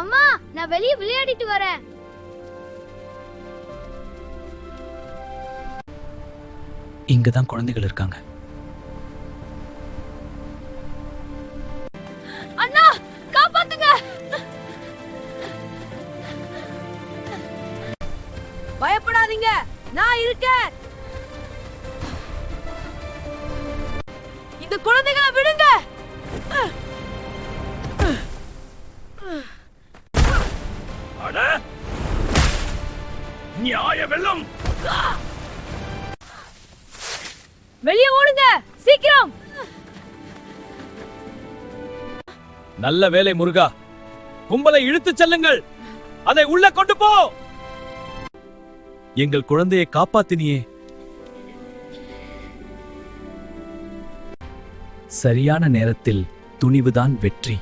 அம்மா, நான் வெளியே விளையாடிட்டு வரேன். இங்கதான் குழந்தைகள் இருக்காங்க. அண்ணா, காப்பாத்துங்க. பயப்படாதீங்க, நான் இருக்கேன். இந்த குழந்தைகளை விடுங்க. அட நியாய வெள்ளம்! வெளியே ஓடுங்க, சீக்கிரம். நல்ல வேலை முருகா. கும்பலை இழுத்துச் செல்லுங்கள். அதை உள்ள கொண்டு போ. எங்கள் குழந்தையை காப்பாத்தினியே. சரியான நேரத்தில் துணிவுதான் வெற்றி.